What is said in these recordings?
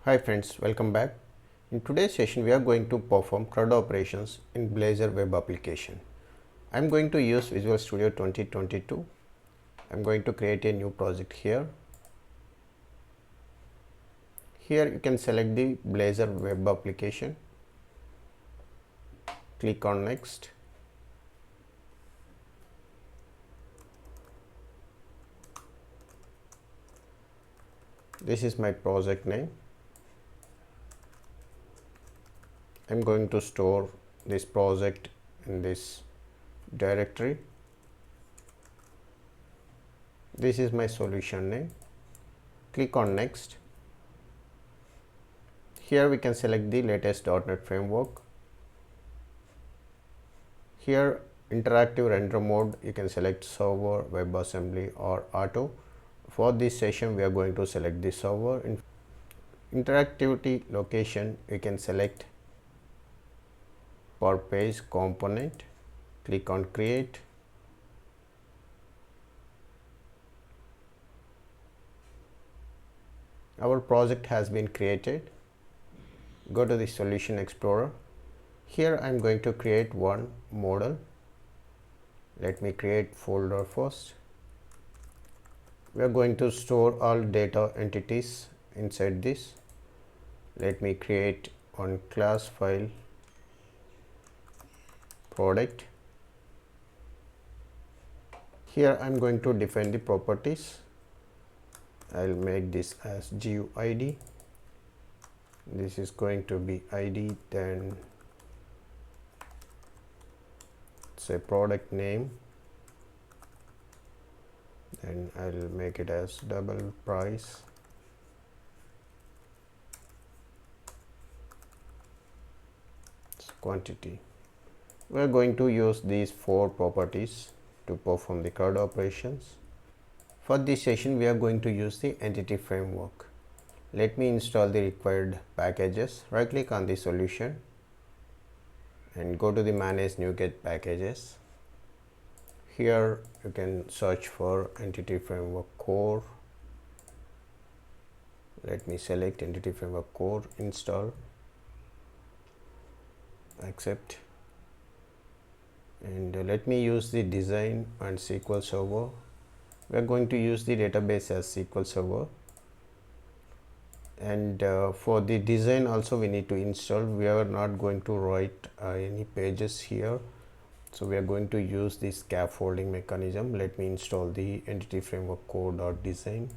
Hi friends, welcome back. In today's session we are going to perform CRUD operations in Blazor web application. I am going to use Visual Studio 2022. I am going to create a new project here. Here you can select the Blazor web application. Click on next. This is my project name. I am going to store this project in this directory. This is my solution name. Click on next. Here we can select the latest .NET framework. Here interactive render mode, you can select server, WebAssembly or auto. For this session we are going to select the server. In interactivity location you can select per page component. Click on create. Our project has been created. Go to the solution explorer. Here I am going to create one model. Let me create folder first. We are going to store all data entities inside this. Let me create one class file product. Here I am going to define the properties. I will make this as GUID. This is going to be ID, then say product name, then I will make it as double price. Quantity. We are going to use these four properties to perform the CRUD operations. For this session we are going to use the entity framework. Let me install the required packages. Right click on the solution and go to the manage NuGet packages. Here you can search for entity framework core. Let me select entity framework core, install, accept, and let me use the design and SQL Server. We are going to use the database as SQL Server, and for the design also we need to install. We are not going to write any pages here, so we are going to use the scaffolding mechanism. Let me install the entity framework core.design.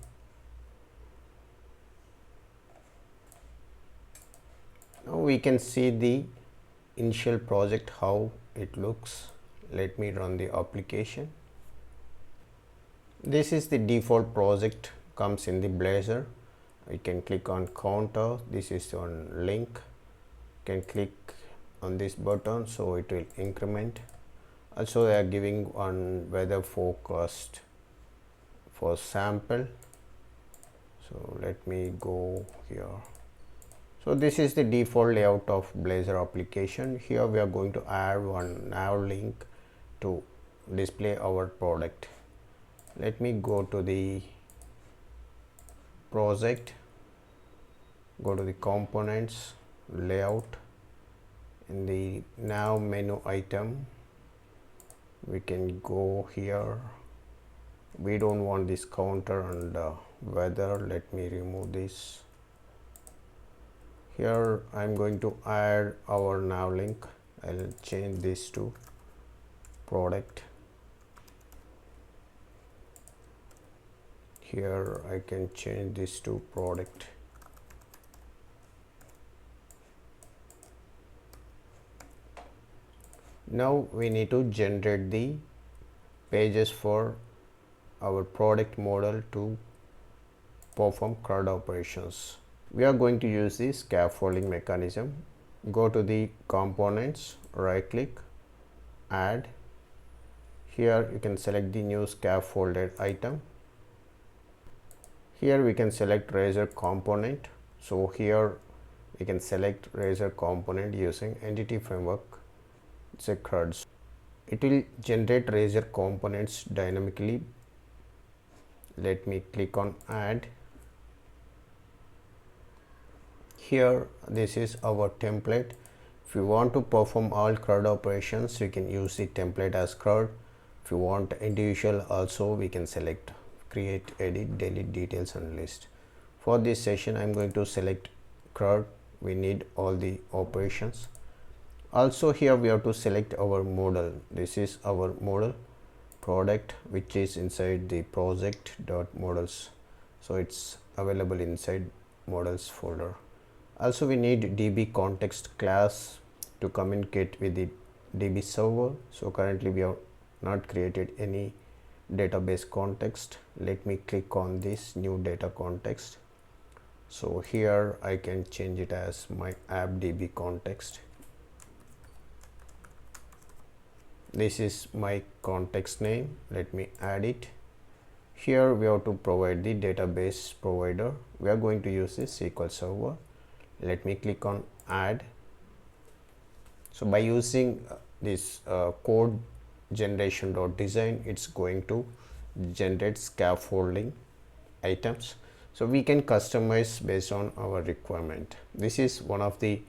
Now we can see the initial project, how it looks. Let me run the application. This is the default project, comes in the Blazor. We can click on counter. This is on link. You can click on this button, so it will increment. Also they are giving one weather forecast for sample. So let me go here. So this is the default layout of Blazor application. Here we are going to add one nav link to display our product. Let me go to the project, go to the components, layout. In the nav menu item we can go here. We don't want this counter and weather. Let me remove this. Here I am going to add our nav link. I will change this to product. Here I can change this to product. Now we need to generate the pages for our product model to perform CRUD operations. We are going to use the scaffolding mechanism. Go to the components, right click, add. Here you can select the new scaffolded item. Here we can select razor component. So here we can select razor component using entity framework. It's a CRUD. It will generate razor components dynamically. Let me click on add. Here this is our template. If you want to perform all CRUD operations, you can use the template as CRUD. If you want individual also, we can select create, edit, delete, details and list. For this session I am going to select CRUD. We need all the operations. Also here we have to select our model. This is our model product, which is inside the project.models, so it's available inside models folder. Also we need DB context class to communicate with the DB server. So currently we have not created any database context. Let me click on this new data context. So here I can change it as my app DB context. This is my context name. Let me add it. Here we have to provide the database provider. We are going to use this SQL Server. Let me click on add. So by using this code generation.design, it's going to generate scaffolding items, so we can customize based on our requirement. This is one of the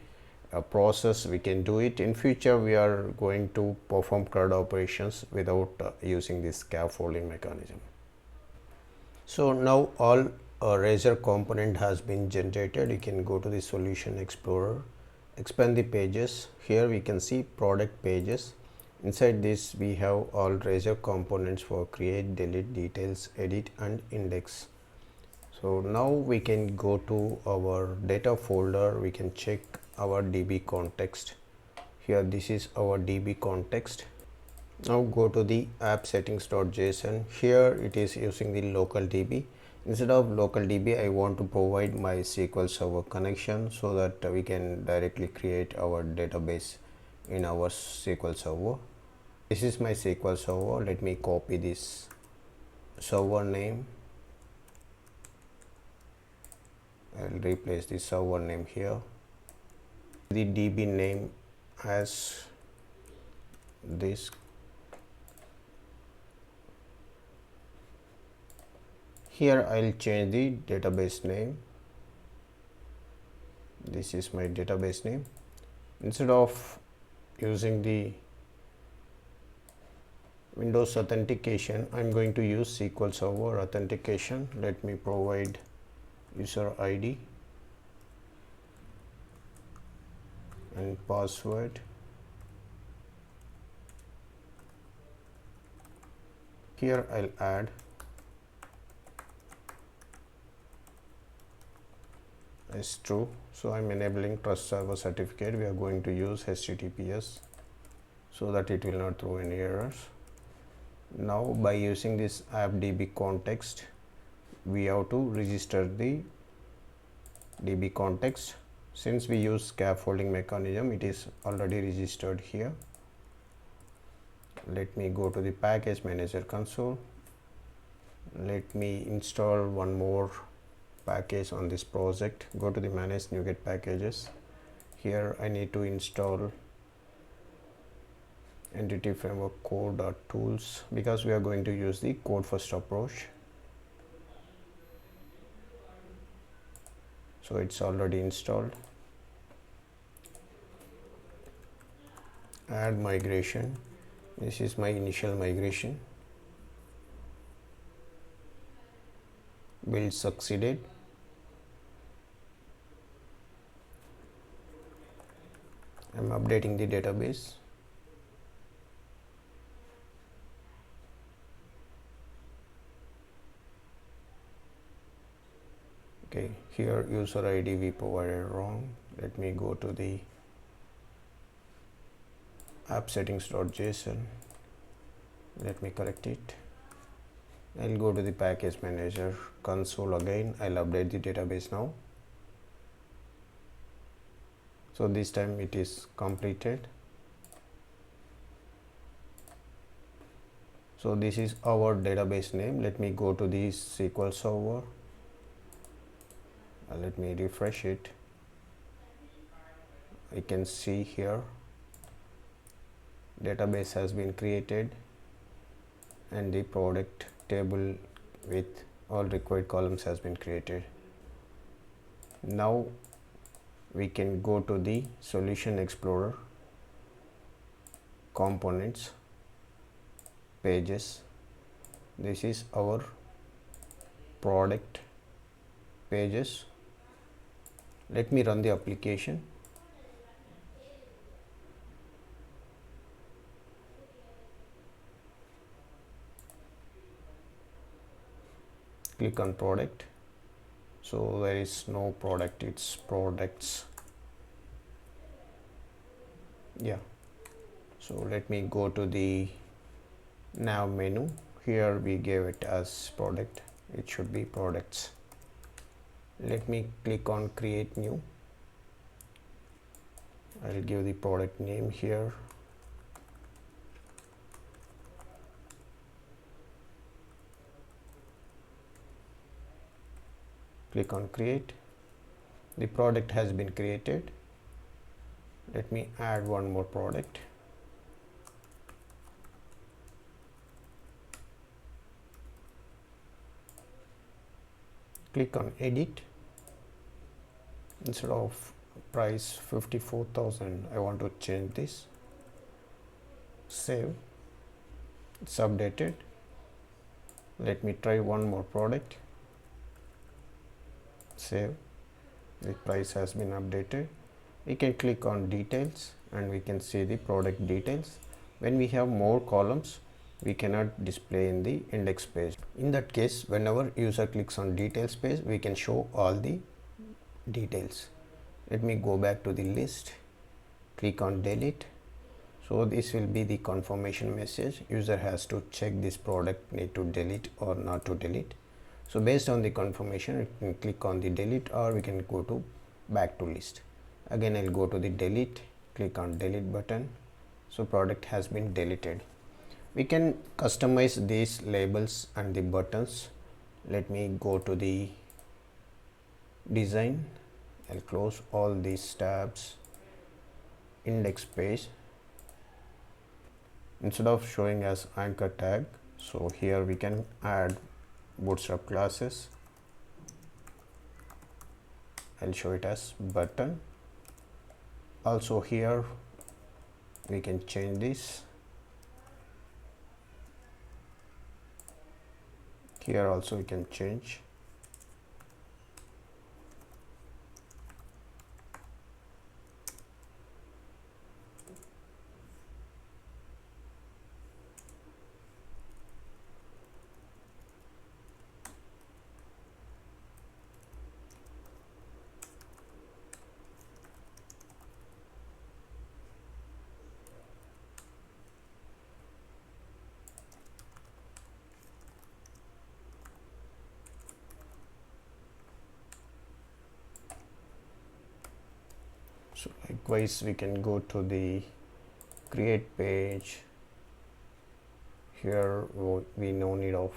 process we can do it. In future we are going to perform CRUD operations without using this scaffolding mechanism. So now all Razor component has been generated. You can go to the solution explorer, expand the pages. Here we can see product pages. Inside this we have all Razor components for create, delete, details, edit and index. So now we can go to our data folder. We can check our DB context. Here this is our DB context. Now go to the app settings.json. Here it is using the local DB. Instead of local DB, I want to provide my SQL Server connection so that we can directly create our database in our SQL Server. This is my SQL Server. Let me copy this server name. I'll replace the server name here. The DB name as this. Here I'll change the database name. This is my database name. Instead of using the Windows authentication, I'm going to use SQL Server authentication. Let me provide user ID and password. Here I'll add is true, so I'm enabling trust server certificate. We are going to use HTTPS so that it will not throw any errors. Now by using this app DB context, we have to register the DB context. Since we use scaffolding mechanism, it is already registered here. Let me go to the package manager console. Let me install one more package on this project. Go to the manage NuGet packages. Here I need to install entity framework core.tools because we are going to use the code first approach. So it's already installed. Add migration. This is my initial migration. Build succeeded. I'm updating the database. Okay, here user ID we provided wrong. Let me go to the app settings.json. Let me correct it. I'll go to the package manager console again. I'll update the database now. So this time it is completed. So this is our database name. Let me go to the SQL Server. Let me refresh it. I can see here database has been created and the product table with all required columns has been created. Now we can go to the Solution Explorer, Components, Pages. This is our product pages. Let me run the application. Click on product. So there is no product, it's products. Yeah. So let me go to the nav menu. Here we gave it as product. It should be products. Let me click on create new. I'll give the product name here. Click on create. The product has been created. Let me add one more product. Click on edit. Instead of price 54,000, I want to change this. Save. It's updated. Let me try one more product. Save. The price has been updated. We can click on details and we can see the product details. When we have more columns, we cannot display in the index page. In that case, whenever user clicks on details page, we can show all the details. Let me go back to the list, click on delete. So this will be the confirmation message. User has to check this product need to delete or not to delete. So based on the confirmation, we can click on the delete or we can go to back to list. Again, I'll go to the delete, click on delete button. So product has been deleted. We can customize these labels and the buttons. Let me go to the design. I'll close all these tabs. Index page. Instead of showing as anchor tag, so here we can add bootstrap classes. I'll show it as button. Also here we can change this. Here also we can change. So likewise, we can go to the create page. Here we no need of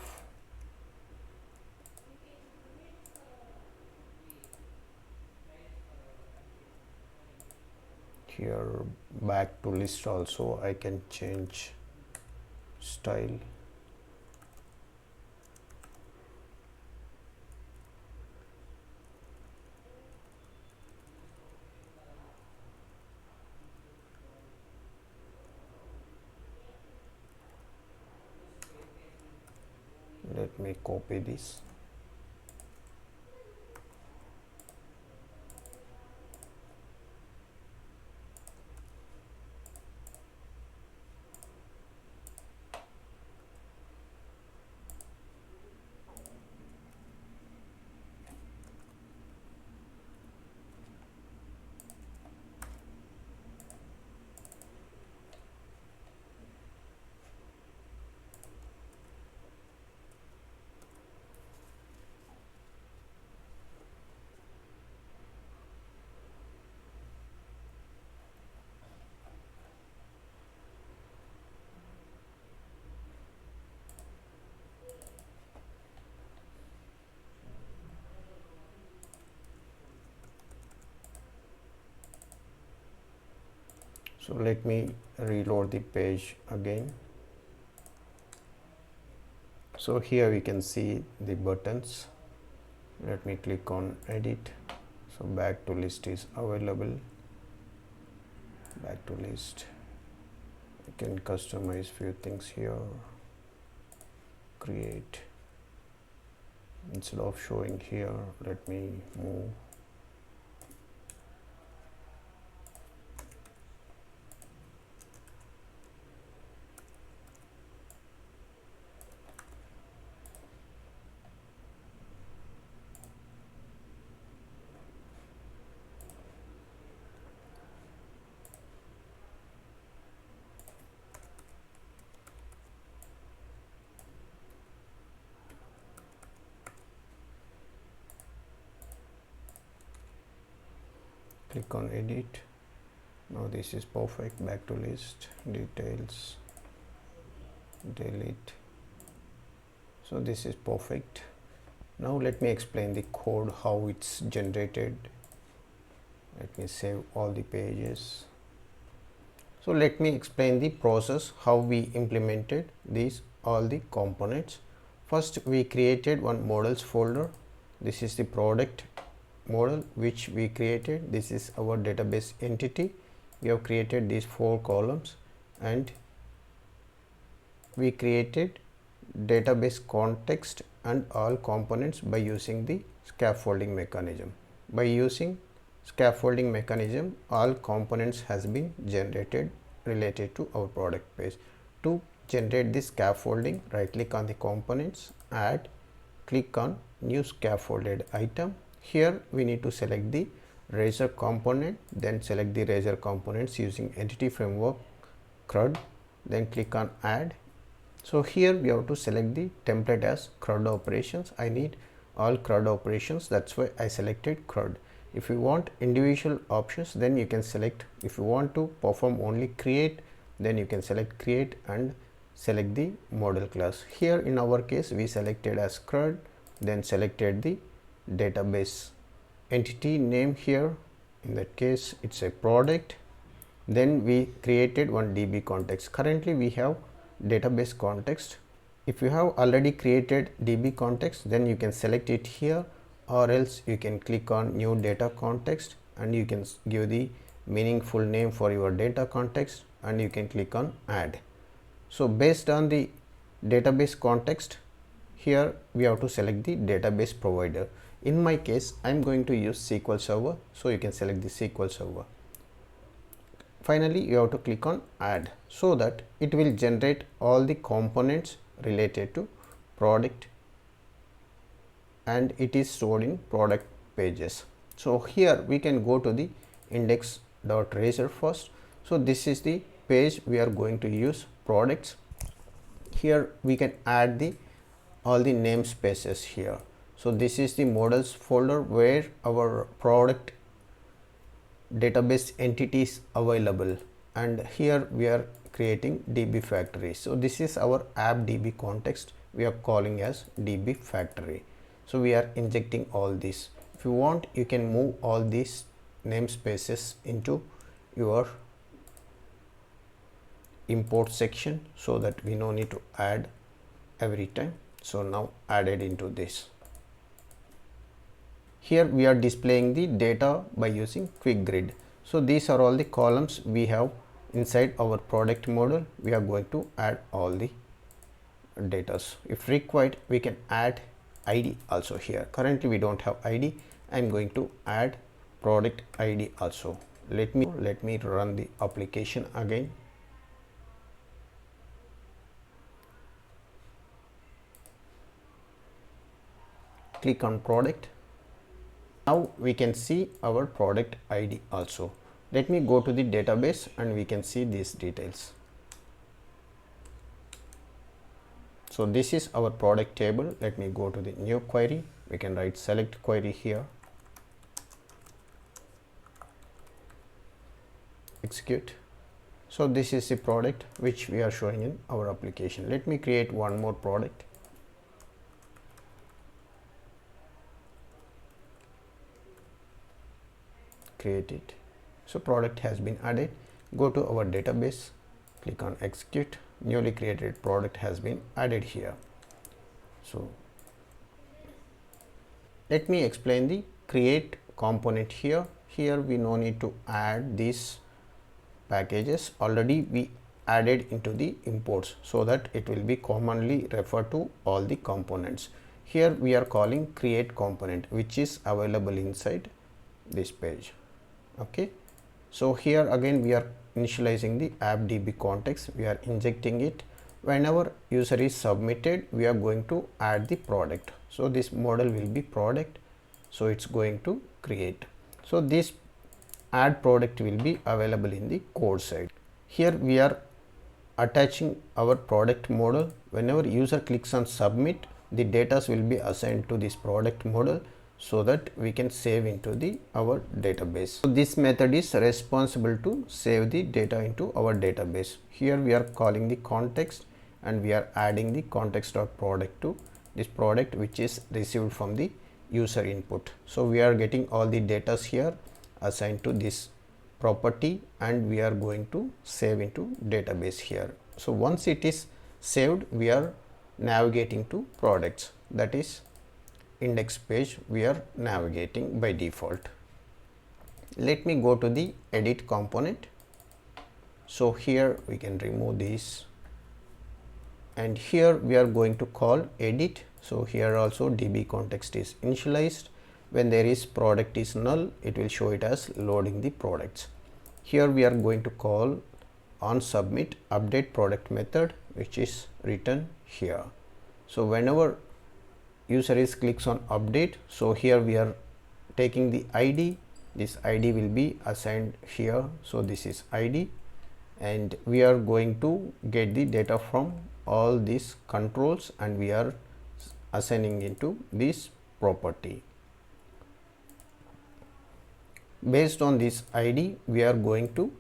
here back to list. Also I can change style. Let me copy this. So let me reload the page again. So here we can see the buttons. Let me click on edit. So back to list is available. Back to list. You can customize few things here. Create. Instead of showing here, let me move. Click on edit. Now this is perfect. Back to list, details, delete. So this is perfect. Now let me explain the code, how it's generated. Let me save all the pages. So let me explain the process, how we implemented these all the components. First we created one models folder. This is the product model which we created. This is our database entity. We have created these 4 columns and we created database context and all components by using the scaffolding mechanism. By using scaffolding mechanism, all components has been generated related to our product page. To generate this scaffolding, right click on the components, add, click on new scaffolded item. Here we need to select the razor component, then select the razor components using entity framework CRUD, then click on add. So here we have to select the template as CRUD operations. I need all CRUD operations, that's why I selected CRUD. If you want individual options, then you can select. If you want to perform only create, then you can select create and select the model class. Here in our case we selected as CRUD, then selected the database entity name. Here in that case it's a product. Then we created one DB context. Currently we have database context. If you have already created DB context, then you can select it here, or else you can click on new data context and you can give the meaningful name for your data context and you can click on add. So based on the database context, here we have to select the database provider. In my case I am going to use SQL Server, so you can select the SQL Server. Finally you have to click on add, so that it will generate all the components related to product and it is stored in product pages. So here we can go to the index.razor first. So this is the page we are going to use, products. Here we can add the all the namespaces here. So this is the models folder where our product database entities available, and here we are creating DB factory. So this is our app DB context, we are calling as DB factory. So we are injecting all this. If you want, you can move all these namespaces into your import section so that we no need to add every time. So now added into this. Here we are displaying the data by using quick grid. So these are all the columns we have inside our product model. We are going to add all the data. If required, we can add ID also here. Currently we don't have ID. I am going to add product ID also. Let me run the application again. Click on product. Now we can see our product ID also. Let me go to the database and we can see these details. So this is our product table. Let me go to the new query. We can write select query here. Execute. So this is the product which we are showing in our application. Let me create one more product. Create it. So product has been added. Go to our database, click on execute. Newly created product has been added here. So let me explain the create component here. Here we no need to add these packages, already we added into the imports, so that it will be commonly referred to all the components. Here we are calling create component, which is available inside this page. Okay, so here again we are initializing the app.db context, we are injecting it. Whenever user is submitted, we are going to add the product. So this model will be product, so it's going to create. So this add product will be available in the code side. Here we are attaching our product model. Whenever user clicks on submit, the data will be assigned to this product model, so that we can save into the our database. So this method is responsible to save the data into our database. Here we are calling the context, and we are adding the context.product to this product which is received from the user input. So we are getting all the data here assigned to this property, and we are going to save into database here. So once it is saved, we are navigating to products, that is index page we are navigating by default. Let me go to the edit component. So here we can remove this, and here we are going to call edit. So here also db context is initialized. When there is product is null, it will show it as loading the products. Here we are going to call on submit update product method, which is written here. So whenever user is clicks on update, so here we are taking the id, this id will be assigned here. So this is id, and we are going to get the data from all these controls, and we are assigning into this property. Based on this id, we are going to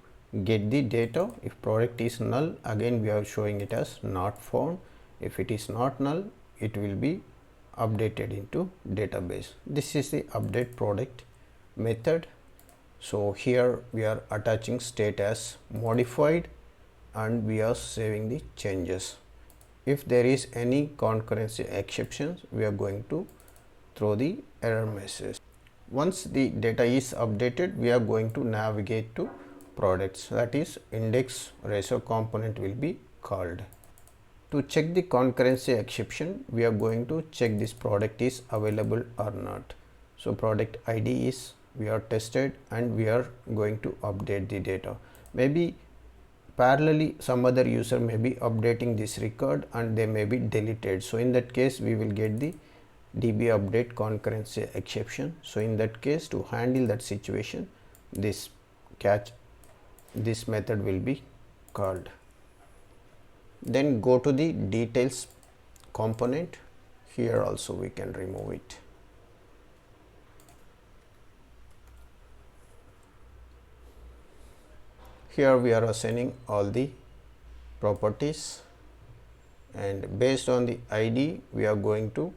get the data. If product is null, again we are showing it as not found. If it is not null, it will be updated into database. This is the update product method. So here we are attaching state as modified, and we are saving the changes. If there is any concurrency exceptions, we are going to throw the error message. Once the data is updated, we are going to navigate to products, that is index razor component will be called. To check the concurrency exception, we are going to check this product is available or not. So product id is we are tested, and we are going to update the data. Maybe parallelly some other user may be updating this record, and they may be deleted. So in that case, we will get the db update concurrency exception. So in that case, to handle that situation, this method will be called. Then go to the details component. Here also we can remove it. Here we are assigning all the properties, and based on the id, we are going to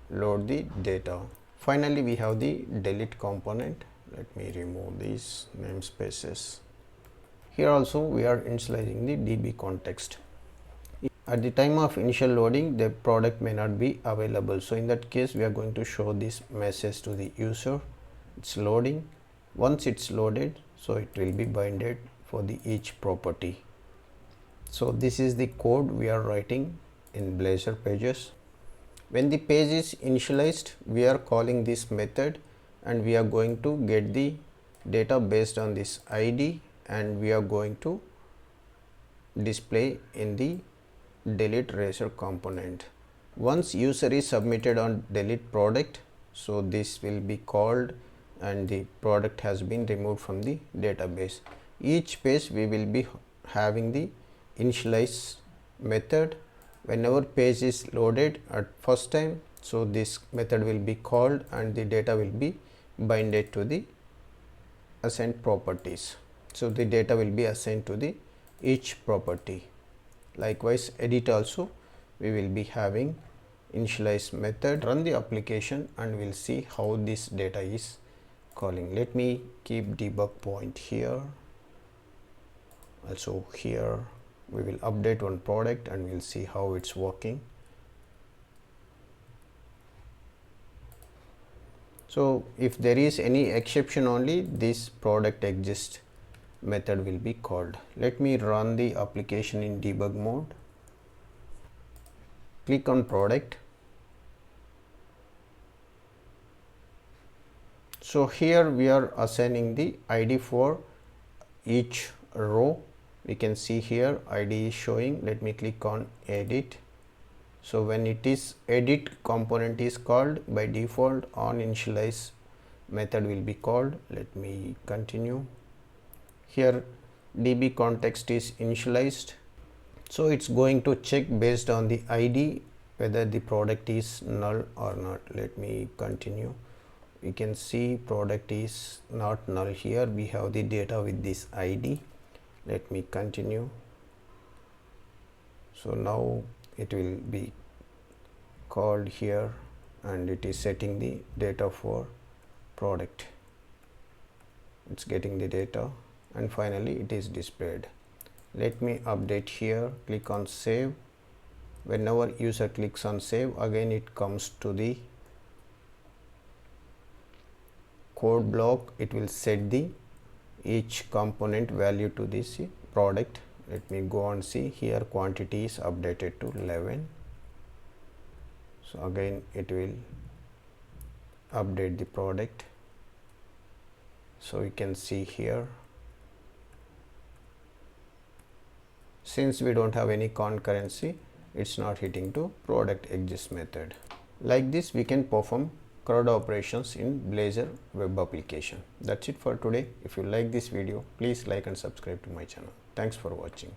load the data. Finally, we have the delete component. Let me remove these namespaces. Here also we are initializing the db context. At the time of initial loading, the product may not be available. So in that case, we are going to show this message to the user. It's loading. Once it's loaded, so it will be binded for the each property. So this is the code we are writing in Blazor pages. When the page is initialized, we are calling this method, and we are going to get the data based on this id, and we are going to display in the delete razor component. Once user is submitted on delete product, so this will be called, and the product has been removed from the database. Each page we will be having the initialize method. Whenever page is loaded at first time, so this method will be called, and the data will be binded to the assigned properties. So the data will be assigned to the each property. Likewise, edit also we will be having initialize method. Run the application, and we'll see how this data is calling. Let me keep debug point here. Also here we will update one product, and we'll see how it's working. So if there is any exception, only this product exists method will be called. Let me run the application in debug mode. Click on product. So here we are assigning the ID for each row. We can see here ID is showing. Let me click on edit. So when it is edit component is called, by default on initialize method will be called. Let me continue. Here db context is initialized, so it's going to check based on the ID whether the product is null or not. Let me continue. We can see product is not null. Here we have the data with this ID. Let me continue. So now it will be called here and it is setting the data for product. It's getting the data and finally it is displayed. Let me update here. Click on save. Whenever user clicks on save, again it comes to the code block. It will set the each component value to this product. Let me go and see. Here quantity is updated to 11. So again it will update the product. So you can see here, since we don't have any concurrency, it's not hitting to product exists method. Like this we can perform CRUD operations in Blazor web application. That's it for today. If you like this video, please like and subscribe to my channel. Thanks for watching.